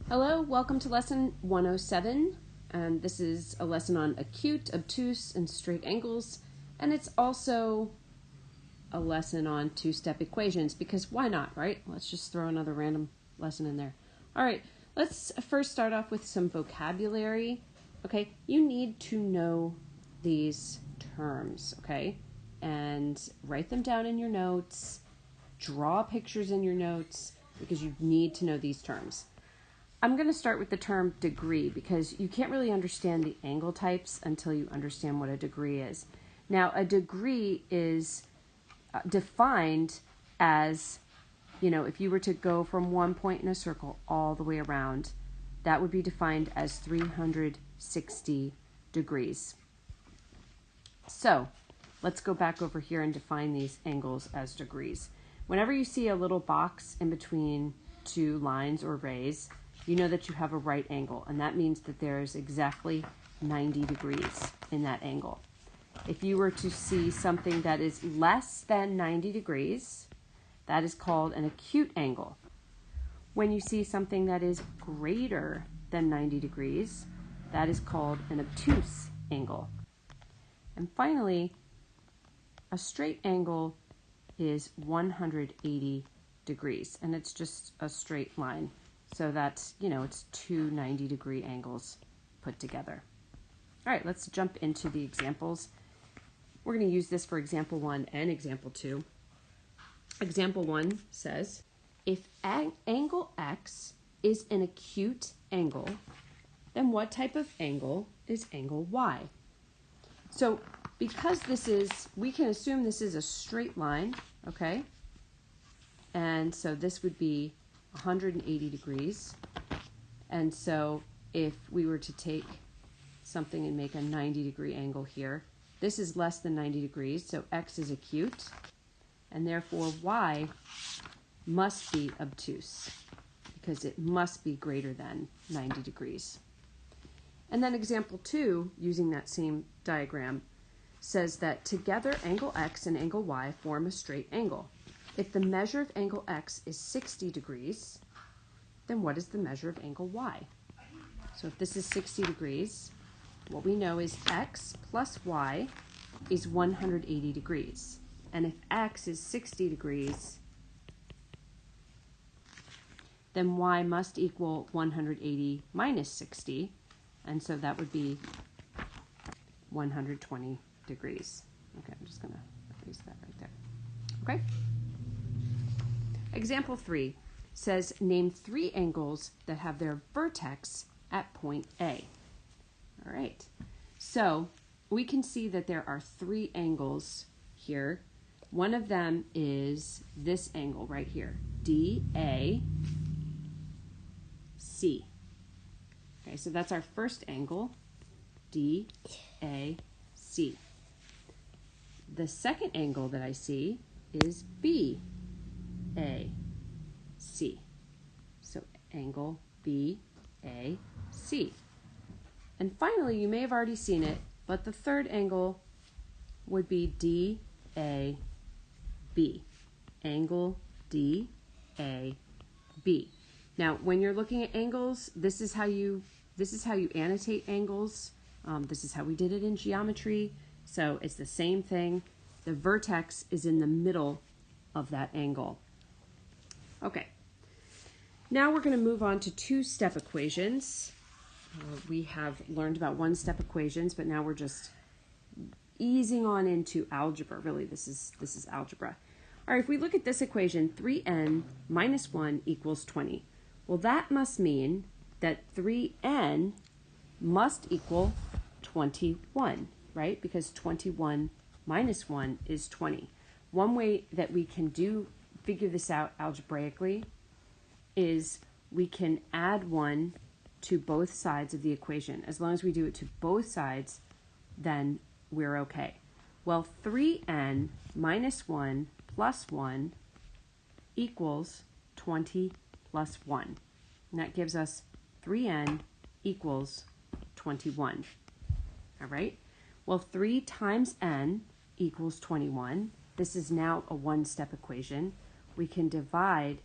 Hello, welcome to lesson 107, and this is a lesson on acute, obtuse, and straight angles, and it's also a lesson on two-step equations, because why not, right? Let's just throw another random lesson in there. All right, let's first start off with some vocabulary. Okay, you need to know these terms, okay? And write them down in your notes, draw pictures in your notes, because you need to know these terms. I'm going to start with the term degree because you can't really understand the angle types until you understand what a degree is. Now, a degree is defined as, if you were to go from one point in a circle all the way around, that would be defined as 360 degrees. So, let's go back over here and define these angles as degrees. Whenever you see a little box in between two lines or rays, you know that you have a right angle, and that means that there's exactly 90 degrees in that angle. If you were to see something that is less than 90 degrees, that is called an acute angle. When you see something that is greater than 90 degrees, that is called an obtuse angle. And finally, a straight angle is 180 degrees, and it's just a straight line. So that's, it's two 90-degree angles put together. All right, let's jump into the examples. We're going to use this for example 1 and example 2. Example 1 says, if angle X is an acute angle, then what type of angle is angle Y? So because we can assume this is a straight line, okay? And so this would be 180 degrees. And so if we were to take something and make a 90-degree angle here, this is less than 90 degrees, so X is acute, and therefore Y must be obtuse, because it must be greater than 90 degrees. And then example 2, using that same diagram, says that together angle X and angle Y form a straight angle. If the measure of angle X is 60 degrees, then what is the measure of angle Y? So if this is 60 degrees, what we know is X plus Y is 180 degrees. And if X is 60 degrees, then Y must equal 180 minus 60, and so that would be 120 degrees. Okay, I'm just going to erase that right there. Okay? Example 3 says, name 3 angles that have their vertex at point A. All right, so we can see that there are 3 angles here. One of them is this angle right here, DAC. Okay, so that's our first angle, DAC. The second angle that I see is BAC. So angle BAC. And finally, you may have already seen it, but the third angle would be DAB. Angle DAB. Now, when you're looking at angles, this is how you annotate angles. This is how we did it in geometry. So it's the same thing. The vertex is in the middle of that angle. Okay. Now we're going to move on to two-step equations. We have learned about one-step equations, but now we're just easing on into algebra. Really, this is algebra. All right, if we look at this equation, 3n minus 1 equals 20. Well, that must mean that 3n must equal 21, right? Because 21 minus 1 is 20. One way that we can figure this out algebraically is we can add 1 to both sides of the equation. As long as we do it to both sides, then we're okay. Well, 3n minus 1 plus 1 equals 20 plus 1. And that gives us 3n equals 21. All right? Well, 3 times n equals 21. This is now a one-step equation. We can divide